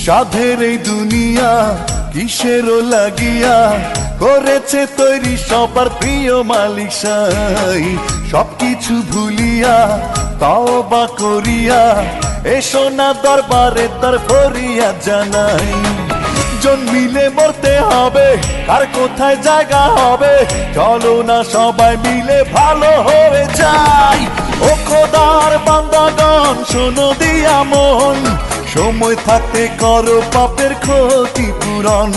সাধের এই দুনিয়া কিসেরও লাগিয়া করেছে তৈরি সবার প্রিয় মালিক সাই। সবকিছু ভুলিয়া তওবা করিয়া এসো না দরবারে তার ফরিয়াদ জানাই। জন্মিলে মরতে হবে, কার কোথায় জায়গা হবে, চলো না সবাই মিলে ভালো হয়ে যাই। ও খোদার বান্দাগণ শোনো দিয়া মন, সময় থাকতে করো পাপের ক্ষতিপূরণ।